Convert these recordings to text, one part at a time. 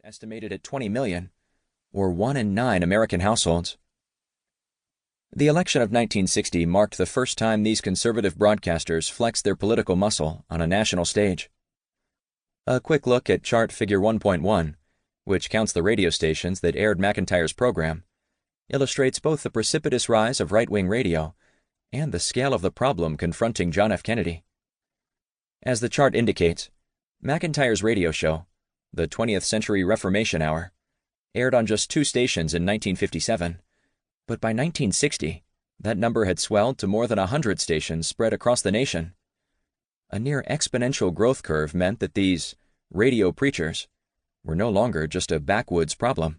estimated at 20 million, or 1 in 9 American households. The election of 1960 marked the first time these conservative broadcasters flexed their political muscle on a national stage. A quick look at chart figure 1.1, which counts the radio stations that aired McIntyre's program, illustrates both the precipitous rise of right-wing radio and the scale of the problem confronting John F. Kennedy. As the chart indicates, McIntyre's radio show, the 20th Century Reformation Hour, aired on just 2 stations in 1957, but by 1960, that number had swelled to more than 100 stations spread across the nation. A near exponential growth curve meant that these radio preachers were no longer just a backwoods problem.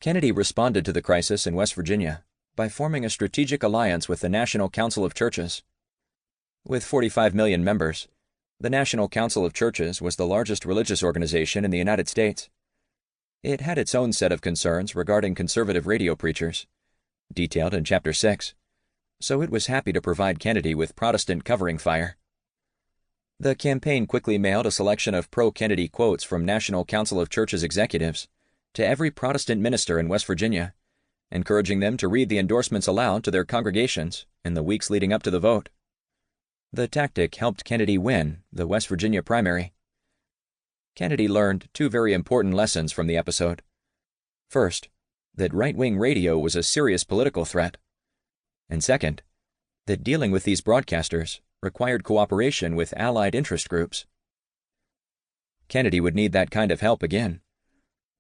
Kennedy responded to the crisis in West Virginia by forming a strategic alliance with the National Council of Churches. With 45 million members, the National Council of Churches was the largest religious organization in the United States. It had its own set of concerns regarding conservative radio preachers, detailed in Chapter 6, so it was happy to provide Kennedy with Protestant covering fire. The campaign quickly mailed a selection of pro-Kennedy quotes from National Council of Churches executives to every Protestant minister in West Virginia, encouraging them to read the endorsements aloud to their congregations in the weeks leading up to the vote. The tactic helped Kennedy win the West Virginia primary. Kennedy learned 2 very important lessons from the episode. First, that right-wing radio was a serious political threat. And second, that dealing with these broadcasters required cooperation with allied interest groups. Kennedy would need that kind of help again.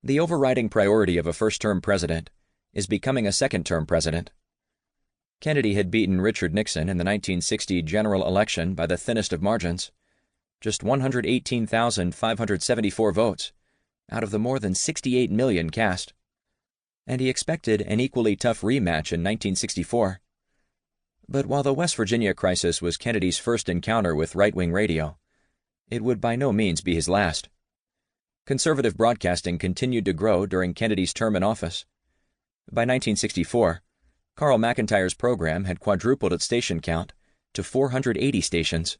The overriding priority of a first-term president is becoming a second-term president. Kennedy had beaten Richard Nixon in the 1960 general election by the thinnest of margins, just 118,574 votes out of the more than 68 million cast, and he expected an equally tough rematch in 1964. But while the West Virginia crisis was Kennedy's first encounter with right-wing radio, it would by no means be his last. Conservative broadcasting continued to grow during Kennedy's term in office. By 1964, Carl McIntyre's program had quadrupled its station count to 480 stations.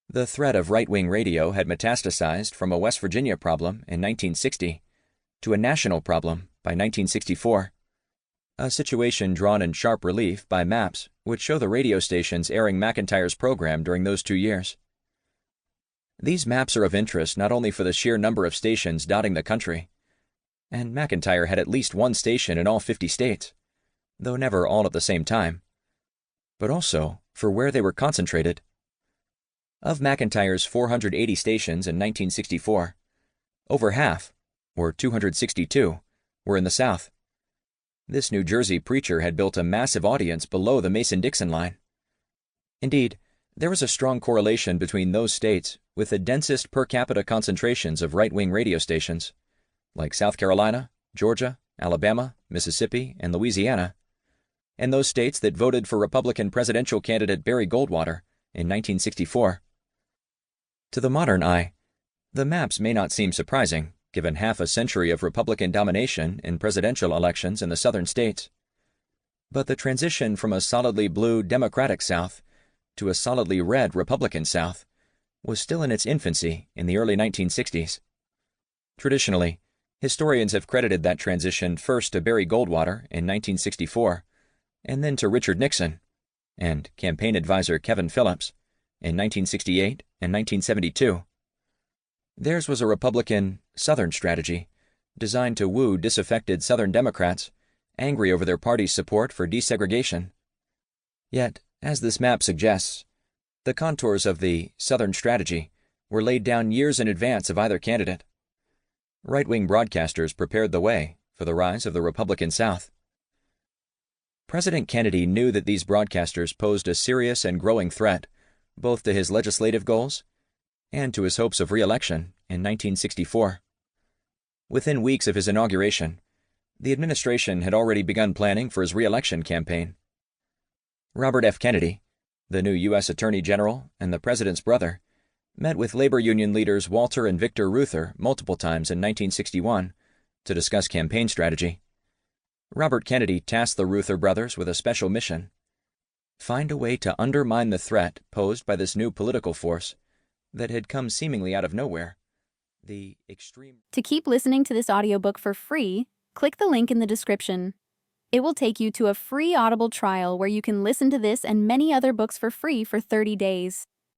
The threat of right-wing radio had metastasized from a West Virginia problem in 1960 to a national problem by 1964, a situation drawn in sharp relief by maps which show the radio stations airing McIntyre's program during those 2 years. These maps are of interest not only for the sheer number of stations dotting the country, and McIntyre had at least 1 station in all 50 states, though never all at the same time, but also for where they were concentrated. Of McIntyre's 480 stations in 1964, over half, or 262, were in the South. This New Jersey preacher had built a massive audience below the Mason-Dixon line. Indeed, there was a strong correlation between those states with the densest per capita concentrations of right-wing radio stations, like South Carolina, Georgia, Alabama, Mississippi, and Louisiana, and those states that voted for Republican presidential candidate Barry Goldwater in 1964. To the modern eye, the maps may not seem surprising, given half a century of Republican domination in presidential elections in the southern states. But the transition from a solidly blue Democratic South to a solidly red Republican South was still in its infancy in the early 1960s. Traditionally, historians have credited that transition first to Barry Goldwater in 1964, and then to Richard Nixon and campaign advisor Kevin Phillips in 1968 and 1972. Theirs was a Republican Southern strategy designed to woo disaffected Southern Democrats angry over their party's support for desegregation. Yet, as this map suggests, the contours of the Southern strategy were laid down years in advance of either candidate. Right-wing broadcasters prepared the way for the rise of the Republican South. President Kennedy knew that these broadcasters posed a serious and growing threat both to his legislative goals and to his hopes of re-election in 1964. Within weeks of his inauguration, the administration had already begun planning for his re-election campaign. Robert F. Kennedy, the new U.S. Attorney General and the president's brother, met with labor union leaders Walter and Victor Reuther multiple times in 1961 to discuss campaign strategy. Robert Kennedy tasked the Reuther brothers with a special mission: find a way to undermine the threat posed by this new political force that had come seemingly out of nowhere, the extreme... To keep listening to this audiobook for free, click the link in the description. It will take you to a free Audible trial where you can listen to this and many other books for free for 30 days.